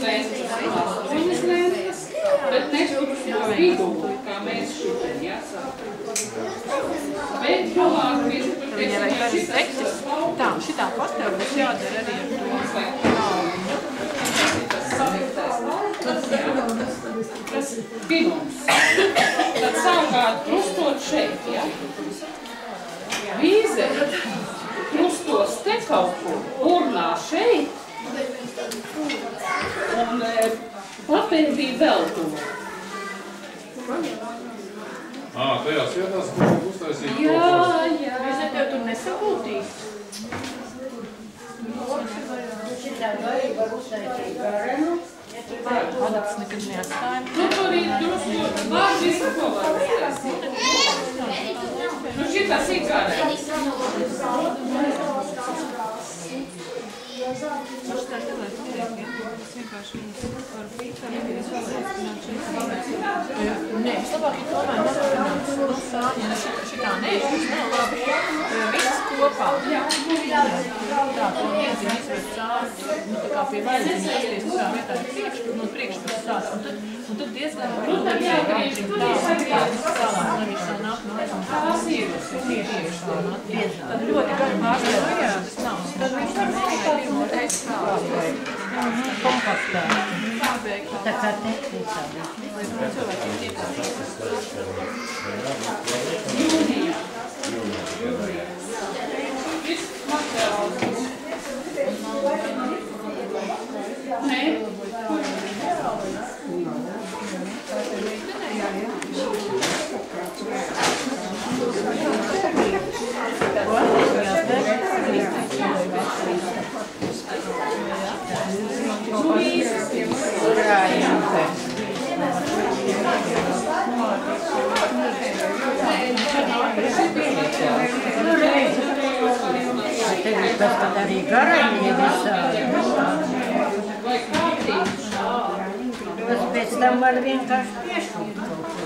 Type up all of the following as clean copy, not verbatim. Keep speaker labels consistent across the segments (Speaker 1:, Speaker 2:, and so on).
Speaker 1: lēntas, bet nekur vidū, kā mēs šitien jāsāk. Bet tuvāk pie šitas
Speaker 2: tā, šitā pastev būs jādara arī ar to.
Speaker 1: Tas pinums. Tad savukārt krustot šeit, ja? Vīze krustos te kaut kur, urnā šeit, un papēdī vēl tur.
Speaker 3: Tajās vietās, kur uztaisīt
Speaker 1: Jā.
Speaker 2: Vīze tev tur nesapūtīs? Adats nekad neatstāja.
Speaker 1: Tur ir drusku var visu, ko var uztaisīt. Šitā sīkārē.
Speaker 2: Nē, es labāk tomēr nesaprināts. Šitā nē, šis nav labi. Viss kopā. Tā, to iezīm izvērt cāri. Tā kā pie vajadzīm pasties, kurā vietā ir priekšpus sās. Un tad diezgan tālāk nevis nāk no aizmā. Tās ir iekšā. Tad ļoti gari pārspēlēt. Tas nav. Tad viņš var tikai pirmo reizi kāpēt. Kompaktā. Tā kā tehnikā. Lai cilvēki
Speaker 1: Jūnijā. Viss materiāls. Nē.
Speaker 4: Tev tas tad arī garajie visādi. Tas pēc tam var vienkārši piešūt kaut ko.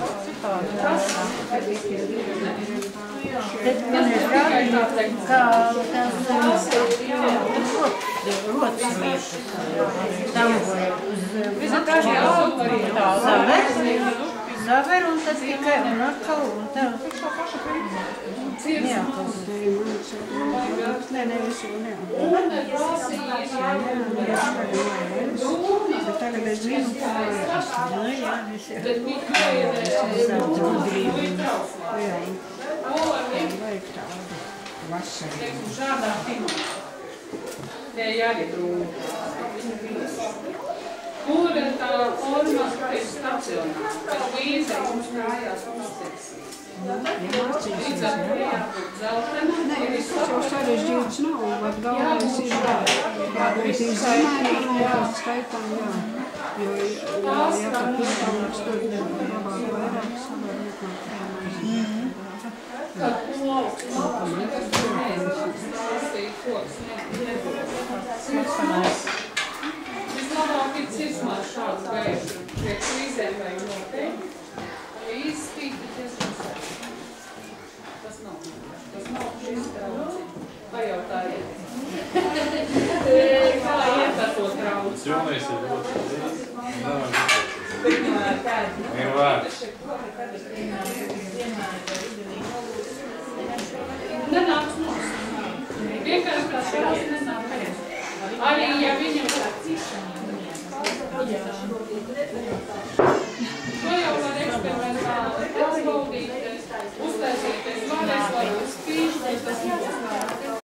Speaker 4: Tad man ir rādīja, kā tās rotas lietas. Tam var uz zaver un tad tikai un atkal un tā.
Speaker 5: Tagad es zinu, kā vajag tādu vasarību.
Speaker 1: Šādā pirmā. Te jāiet rūmu. Kur tā forma ir stacionāra, bet vīze mums kājās uzteksīt. Līdz ar to jābūt zeltena.
Speaker 5: Nē, tas jau sarežģīts nav, bet galvenais ir jābūt izmērīt, skaitām, jā. Jo, ja tā pīstāvāks, tad labāk vairāk savar nekā krēmais.
Speaker 1: Kā koks, vislabāk ir cirsmās šāds gaiši. Pēc vīzēm vajag noteikti. Vīzes spīt ir diezgan sēs. Tas nav šis trauci. Pajautājiet. Kā iet ar to trauci?
Speaker 3: Jūnijas ir ļoti vienmēr.
Speaker 1: Nenāks mums. Vienkārši kā šās nenāk. Arī, ja viņam tā cišana.